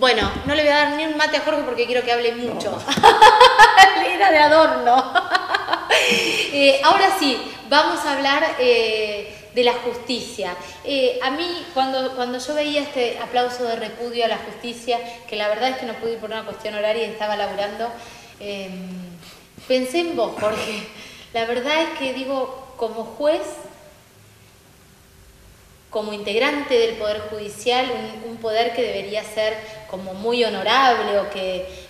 Bueno, no le voy a dar ni un mate a Jorge porque quiero que hable mucho. Era de adorno. Ahora sí, vamos a hablar de la justicia. A mí, cuando yo veía este aplauso de repudio a la justicia, que la verdad es que no pude ir por una cuestión horaria y estaba laburando, pensé en vos, Jorge. La verdad es que digo, como juez, como integrante del Poder Judicial, un poder que debería ser como muy honorable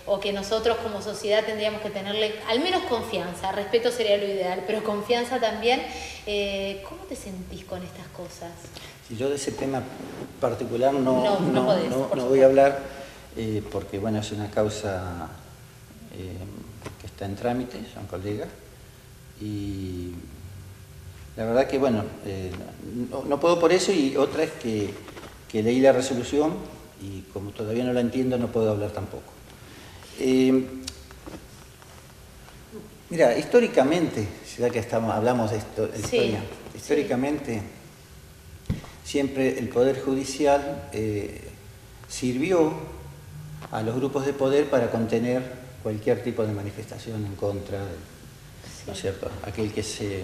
o que nosotros como sociedad tendríamos que tenerle al menos confianza, respeto sería lo ideal, pero confianza también. ¿Cómo te sentís con estas cosas? Si yo de ese tema particular no podés, voy a hablar, porque bueno, es una causa que está en trámite, son colegas, y la verdad que bueno, no puedo por eso, y otra es que leí la resolución y como todavía no la entiendo no puedo hablar tampoco. Mira, históricamente, ya que hablamos de esto, de historia, históricamente siempre el Poder Judicial sirvió a los grupos de poder para contener cualquier tipo de manifestación en contra, ¿no es cierto? Aquel que se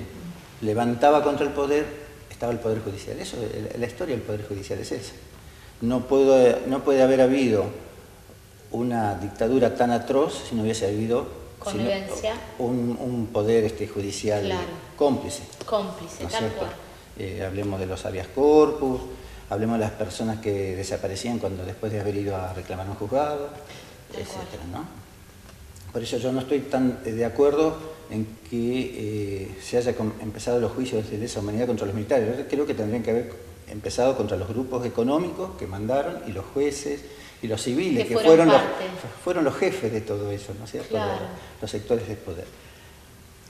levantaba contra el poder, estaba el Poder Judicial. Eso, la historia del Poder Judicial es esa. No puede haber habido una dictadura tan atroz si no hubiese habido un poder judicial cómplice. Cómplice, tal cual. Hablemos de los habeas corpus, hablemos de las personas que desaparecían después de haber ido a reclamar un juzgado, etcétera, ¿no? Por eso yo no estoy tan de acuerdo en que se haya empezado los juicios de lesa humanidad contra los militares. Yo creo que tendrían que haber empezado contra los grupos económicos que mandaron y los jueces y los civiles, que fueron los jefes de todo eso, ¿no es cierto? Claro. Los sectores de poder.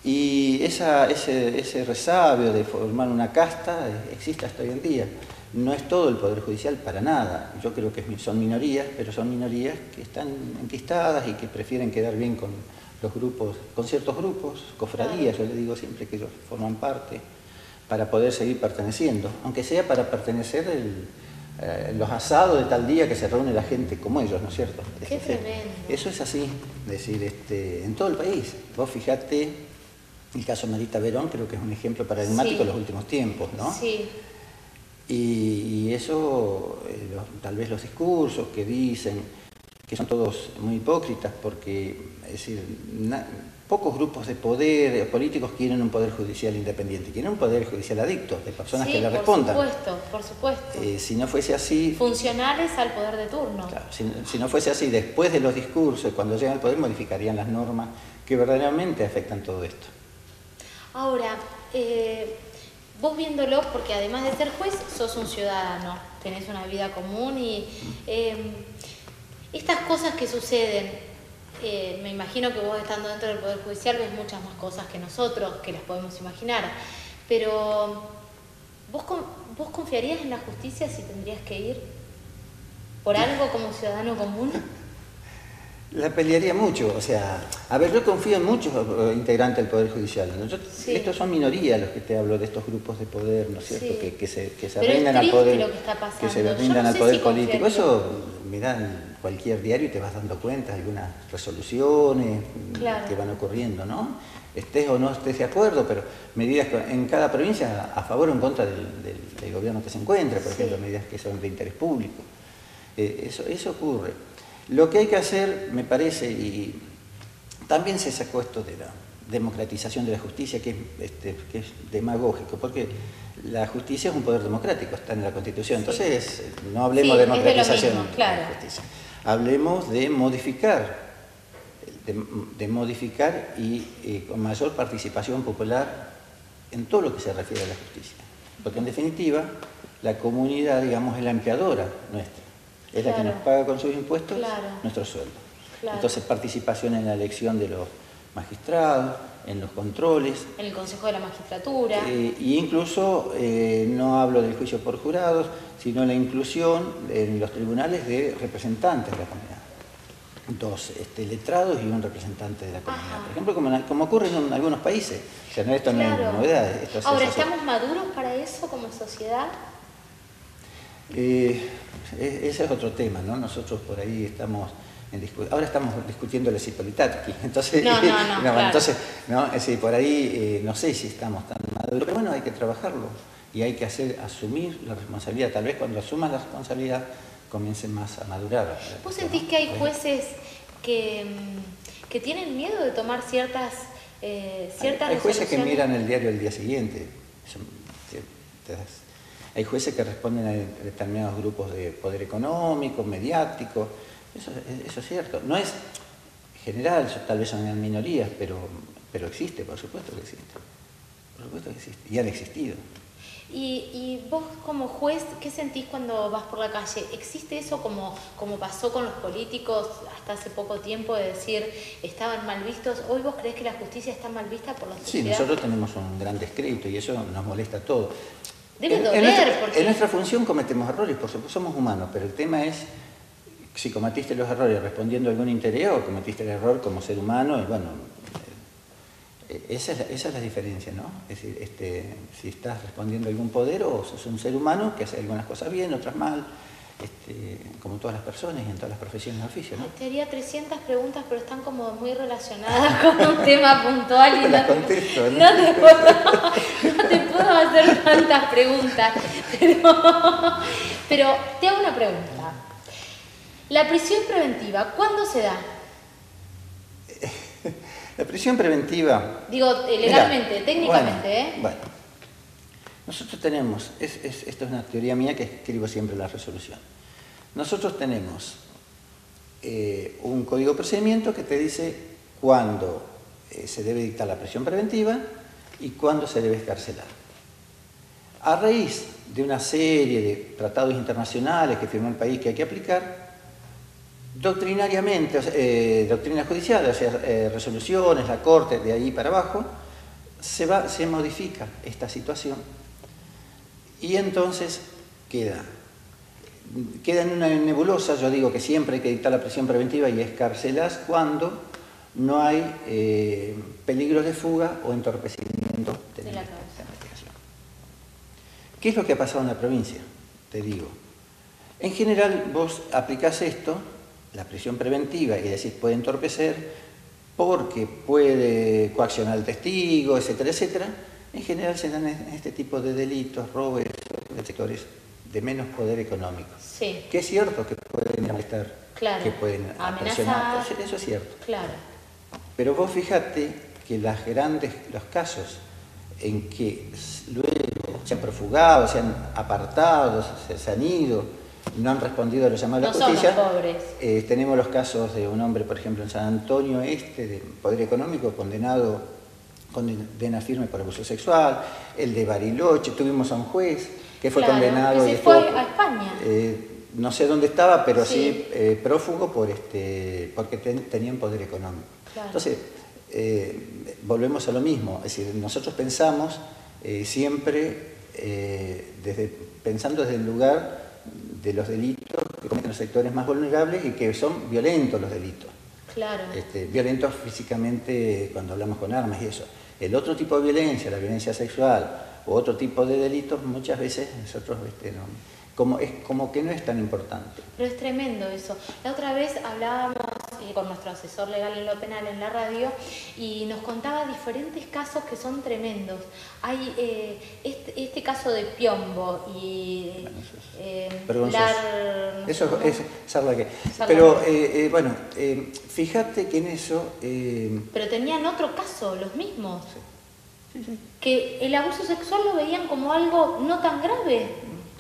Y ese resabio de formar una casta existe hasta hoy en día. No es todo el Poder Judicial para nada. Yo creo que son minorías, pero son minorías que están enquistadas y que prefieren quedar bien con los grupos, con ciertos grupos, cofradías, yo le digo siempre que ellos forman parte, para poder seguir perteneciendo, aunque sea para pertenecer los asados de tal día que se reúne la gente como ellos, ¿no es cierto? Qué tremendo. Eso es así, es decir, en todo el país. Vos fijate, el caso Marita Verón creo que es un ejemplo paradigmático en los últimos tiempos, ¿no? Sí. Y eso, tal vez los discursos que dicen, que son todos muy hipócritas, porque, es decir, pocos grupos de poder políticos quieren un poder judicial independiente, quieren un poder judicial adicto, de personas que le respondan. Por supuesto. Si no fuese así... Funcionales al poder de turno. Claro, si no fuese así, después de los discursos, cuando llegan al poder, modificarían las normas que verdaderamente afectan todo esto. Ahora, vos viéndolo, porque además de ser juez, sos un ciudadano, tenés una vida común y estas cosas que suceden, me imagino que vos estando dentro del Poder Judicial ves muchas más cosas que nosotros, que las podemos imaginar, pero ¿vos confiarías en la justicia si tendrías que ir por algo como ciudadano común? La pelearía mucho, o sea, a ver, yo confío en muchos integrantes del Poder Judicial, ¿no? Estos son minorías los que te hablo de estos grupos de poder, ¿no es cierto? Sí. Que se rindan al poder, que se rindan al poder político. Eso, mirá en cualquier diario y te vas dando cuenta, algunas resoluciones que van ocurriendo, ¿no? Estés o no estés de acuerdo, pero medidas en cada provincia a favor o en contra del gobierno que se encuentra, por ejemplo, medidas que son de interés público. Eso ocurre. Lo que hay que hacer, me parece, y también se sacó esto de la democratización de la justicia, que es demagógico, porque la justicia es un poder democrático, está en la Constitución. Entonces, no hablemos de democratización de la justicia. Hablemos de modificar y con mayor participación popular en todo lo que se refiere a la justicia. Porque en definitiva, la comunidad, digamos, es la empleadora nuestra. Es la que nos paga con sus impuestos nuestro sueldo. Entonces, participación en la elección de los magistrados, en los controles. En el Consejo de la Magistratura. Y incluso, no hablo del juicio por jurados, sino la inclusión en los tribunales de representantes de la comunidad. Dos letrados y un representante de la comunidad. Por ejemplo, como ocurre en algunos países. O sea, esto no es novedad. Ahora, ¿estamos maduros para eso como sociedad? Ese es otro tema, ¿no? Nosotros por ahí estamos ahora estamos discutiendo el Hipolitatsky, entonces, claro. Entonces, ¿no? Es decir, por ahí no sé si estamos tan maduros, pero bueno, hay que trabajarlo y hay que asumir la responsabilidad. Tal vez cuando asumas la responsabilidad comiencen más a madurar. ¿Vos sentís que hay jueces que tienen miedo de tomar ciertas hay jueces que miran el diario el día siguiente. Hay jueces que responden a determinados grupos de poder económico, mediático. Eso es cierto. No es general, tal vez son en minorías, pero existe, por supuesto que existe. Por supuesto que existe. Y han existido. Y vos como juez, ¿qué sentís cuando vas por la calle? ¿Existe eso como pasó con los políticos hasta hace poco tiempo, de decir, estaban mal vistos? ¿Hoy vos creés que la justicia está mal vista por la sociedad? Sí, nosotros tenemos un gran descrédito y eso nos molesta a todos. Debe doler, porque... En nuestra función cometemos errores, por supuesto, somos humanos, pero el tema es si cometiste los errores respondiendo a algún interés o cometiste el error como ser humano, y bueno, esa es la diferencia, ¿no? Es decir, si estás respondiendo a algún poder o sos un ser humano que hace algunas cosas bien, otras mal, como todas las personas y en todas las profesiones de oficio, ¿no? Te haría 300 preguntas, pero están como muy relacionadas con un tema puntual y las contesto, ¿no? No te puedo hacer tantas preguntas, pero te hago una pregunta. La prisión preventiva, ¿cuándo se da? La prisión preventiva... Digo, legalmente, técnicamente, Bueno, nosotros tenemos, esto es una teoría mía que escribo siempre en la resolución. Nosotros tenemos un código de procedimiento que te dice cuándo se debe dictar la prisión preventiva y cuándo se debe excarcelar. A raíz de una serie de tratados internacionales que firmó el país que hay que aplicar, doctrinariamente, doctrina judicial, o sea, resoluciones, la Corte, de ahí para abajo, se modifica esta situación y entonces queda en una nebulosa. Yo digo que siempre hay que dictar la prisión preventiva y escarcelas cuando no hay peligros de fuga o entorpecimiento de la investigación. ¿Qué es lo que ha pasado en la provincia? Te digo. En general vos aplicás esto, la prisión preventiva, y decís puede entorpecer porque puede coaccionar al testigo, etcétera, etcétera. En general se dan este tipo de delitos, robos de sectores de menos poder económico. Sí. Que es cierto que pueden molestar, claro, que pueden presionar, eso es cierto. Claro. Pero vos fíjate que los casos en que luego se han profugado, se han apartado, se han ido, no han respondido a los llamados de la justicia. Son los pobres. Tenemos los casos de un hombre, por ejemplo, en San Antonio de poder económico, condenado con condena firme por abuso sexual, el de Bariloche, tuvimos a un juez que fue condenado que se fue a España. No sé dónde estaba, pero sí prófugo porque tenían poder económico. Claro. Entonces, volvemos a lo mismo, es decir, nosotros pensamos siempre pensando desde el lugar de los delitos que cometen los sectores más vulnerables y que son violentos los delitos. Claro. Violentos físicamente cuando hablamos con armas y eso. El otro tipo de violencia, la violencia sexual o otro tipo de delitos, muchas veces nosotros como que no es tan importante. Pero es tremendo eso. La otra vez hablábamos con nuestro asesor legal en lo penal en la radio y nos contaba diferentes casos que son tremendos. Hay este caso de Piombo y Pero bueno, fíjate que en eso... Pero tenían otro caso, los mismos. Sí. Que el abuso sexual lo veían como algo no tan grave.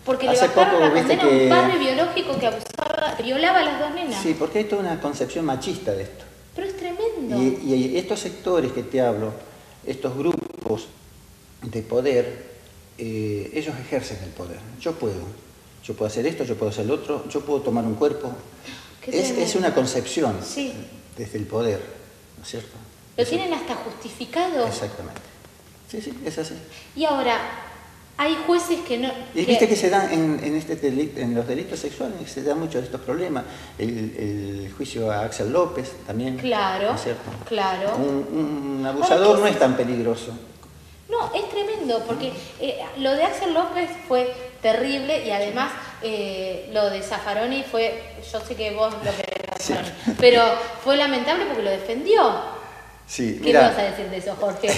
Porque Hace le bajaron poco, la condena a que... un padre biológico que violaba a las dos nenas. Sí, porque hay toda una concepción machista de esto. Pero es tremendo. Y estos sectores que te hablo, estos grupos de poder, ellos ejercen el poder. Yo puedo hacer esto, yo puedo hacer lo otro, yo puedo tomar un cuerpo. Es una concepción desde el poder, ¿no es cierto? Lo tienen hasta justificado. Exactamente. Sí, es así. Y ahora, hay jueces que no... Y viste que se dan en los delitos sexuales, se dan muchos de estos problemas. El juicio a Axel López también. Claro, ¿no es cierto? Claro. Un abusador no es tan peligroso. No, es tremendo, porque lo de Axel López fue terrible y además lo de Zaffaroni fue, yo sé que vos lo querés, sí, pero fue lamentable porque lo defendió. Sí, ¿Qué me vas a decir de eso, Jorge?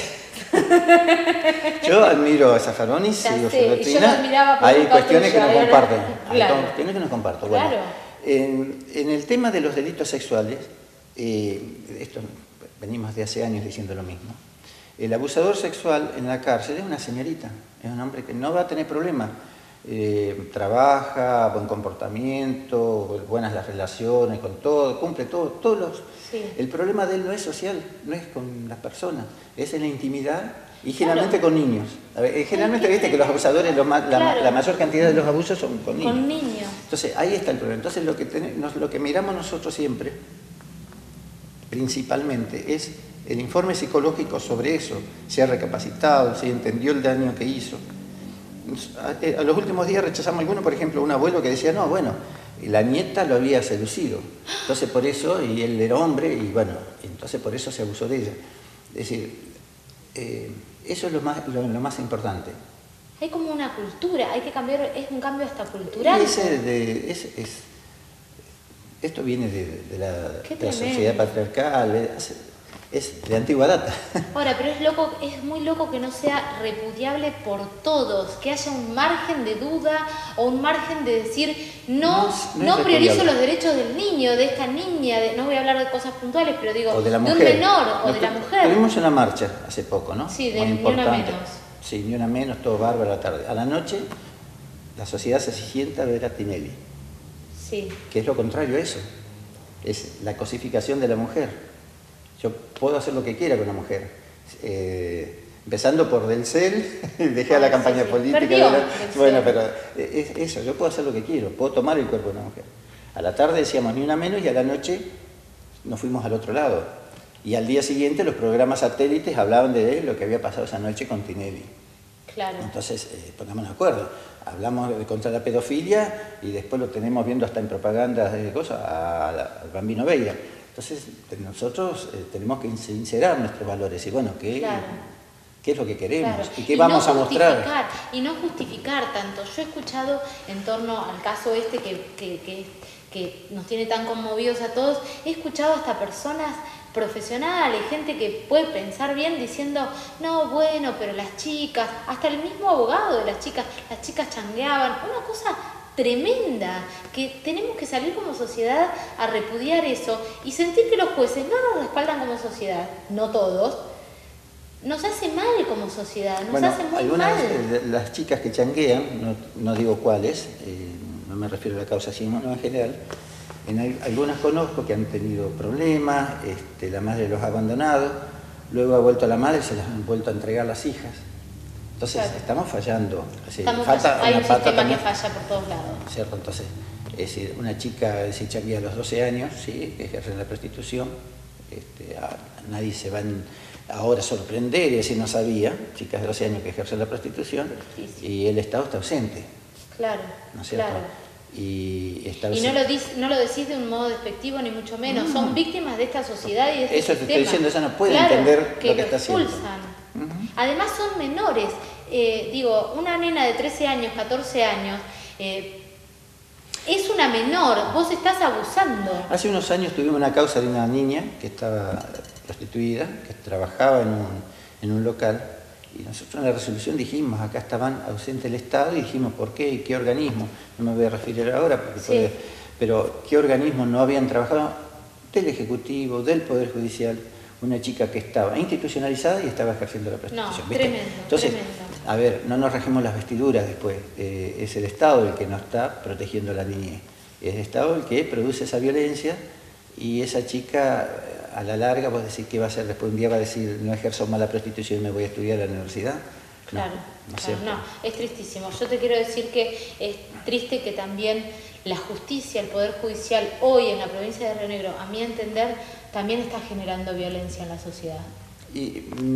Yo admiro a Zaffaroni, sigo su doctrina. Yo lo admiraba por hay cuestiones que no comparten. Claro. Hay cuestiones que no comparto. Claro. Bueno, en el tema de los delitos sexuales, esto venimos de hace años diciendo lo mismo. El abusador sexual en la cárcel es una señorita, es un hombre que no va a tener problemas. Trabaja, buen comportamiento, buenas las relaciones con todo, cumple todos los... Sí. El problema de él no es social, no es con las personas, es en la intimidad y generalmente con niños. A ver, generalmente viste que los abusadores, la mayor cantidad de los abusos son con niños. Con niños. Entonces ahí está el problema. Entonces lo que miramos nosotros siempre, principalmente, es el informe psicológico sobre eso, si ha recapacitado, si entendió el daño que hizo. A los últimos días rechazamos alguno, por ejemplo, un abuelo que decía, no, bueno, la nieta lo había seducido, entonces por eso, y él era hombre, y bueno, entonces por eso se abusó de ella. Es decir, eso es lo más importante. Hay como una cultura, hay que cambiar, es un cambio hasta cultural. Esto viene de la sociedad patriarcal, es de antigua data. Ahora, pero es muy loco que no sea repudiable por todos, que haya un margen de duda o un margen de decir, no priorizo los derechos del niño, de esta niña, no voy a hablar de cosas puntuales, pero digo, de un menor o de la mujer. Tuvimos una marcha hace poco, ¿no? Sí, de Ni Una Menos. Sí, Ni Una Menos, todo bárbaro a la tarde. A la noche, la sociedad se sienta a ver a Tinelli. Sí. Que es lo contrario a eso, es la cosificación de la mujer. Yo puedo hacer lo que quiera con una mujer. Empezando por Del Cel, dejé a la campaña política. Bueno, pero es eso, yo puedo hacer lo que quiero, puedo tomar el cuerpo de una mujer. A la tarde decíamos Ni Una Menos y a la noche nos fuimos al otro lado. Y al día siguiente los programas satélites hablaban de lo que había pasado esa noche con Tinelli. Claro. Entonces, pongámonos de acuerdo. Hablamos contra la pedofilia y después lo tenemos viendo hasta en propagandas de cosas al Bambino Veira. Entonces, nosotros tenemos que sincerar nuestros valores y bueno, ¿qué es lo que queremos? ¿Y qué vamos a mostrar? Y no justificar tanto. Yo he escuchado en torno al caso este que nos tiene tan conmovidos a todos, he escuchado hasta personas profesionales, gente que puede pensar bien diciendo, no, bueno, pero las chicas, hasta el mismo abogado de las chicas changueaban, una cosa tremenda, que tenemos que salir como sociedad a repudiar eso y sentir que los jueces no nos respaldan como sociedad, no todos, nos hace mal como sociedad, nos hace muy mal. Las chicas que changuean, no digo cuáles, no me refiero a la causa, sino en general, algunas conozco que han tenido problemas, la madre los ha abandonado, luego ha vuelto a la madre y se las han vuelto a entregar las hijas. Entonces estamos fallando. Hay un sistema que falla por todos lados. ¿Cierto? Entonces, es decir, una chica se changuea a los 12 años, ¿sí? Que ejerce la prostitución, nadie se va ahora a sorprender y decir no sabía, chicas de 12 años que ejercen la prostitución, y el Estado está ausente. Claro, ¿no es cierto? Claro. Y no lo decís de un modo despectivo ni mucho menos, son víctimas de esta sociedad y de este sistema. Eso te estoy diciendo, ella no puede entender lo que está haciendo. Además son menores, una nena de 13 años, 14 años, es una menor, vos estás abusando. Hace unos años tuvimos una causa de una niña que estaba prostituida, que trabajaba en un local, y nosotros en la resolución dijimos, acá estaban ausentes el Estado, y dijimos, ¿por qué? ¿Y qué organismo? No me voy a referir ahora, pero ¿qué organismos no habían trabajado? Del Ejecutivo, del Poder Judicial, una chica que estaba institucionalizada y estaba ejerciendo la prostitución. No, tremendo. Entonces, tremendo. A ver, no nos rajemos las vestiduras después, es el Estado el que no está protegiendo a la niñez, es el Estado el que produce esa violencia y esa chica a la larga, vos decís que va a hacer después, un día va a decir no ejerzo más la prostitución y me voy a estudiar a la universidad. Claro, no, es tristísimo. Yo te quiero decir que es triste que también la justicia, el Poder Judicial hoy en la provincia de Río Negro, a mi entender, también está generando violencia en la sociedad.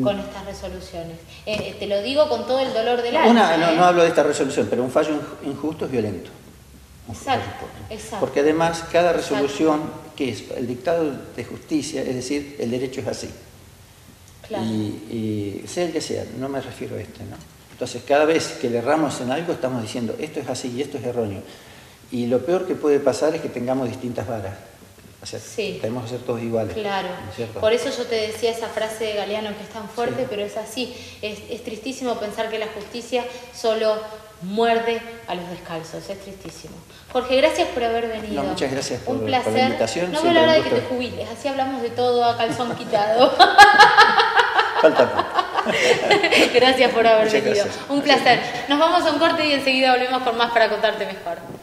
Con estas resoluciones. Te lo digo con todo el dolor del alma. No hablo de esta resolución, pero un fallo injusto es violento. Exacto. Porque además cada resolución, que es el dictado de justicia, es decir, el derecho es así. Claro. Y sea el que sea, no me refiero a ¿no? Entonces cada vez que le erramos en algo estamos diciendo esto es así y esto es erróneo. Y lo peor que puede pasar es que tengamos distintas varas. O sea, sí, tenemos que ser todos iguales. Claro. ¿No es cierto? Por eso yo te decía esa frase de Galeano que es tan fuerte, sí, pero es así. Es tristísimo pensar que la justicia solo muerde a los descalzos. Es tristísimo. Jorge, gracias por haber venido. No, muchas gracias por, un placer. Por la invitación. No veo la hora de que te jubiles. Así hablamos de todo a calzón quitado. Falta poco. Gracias por haber Muchas venido. Gracias. Un placer. Nos vamos a un corte y enseguida volvemos con más para contarte mejor.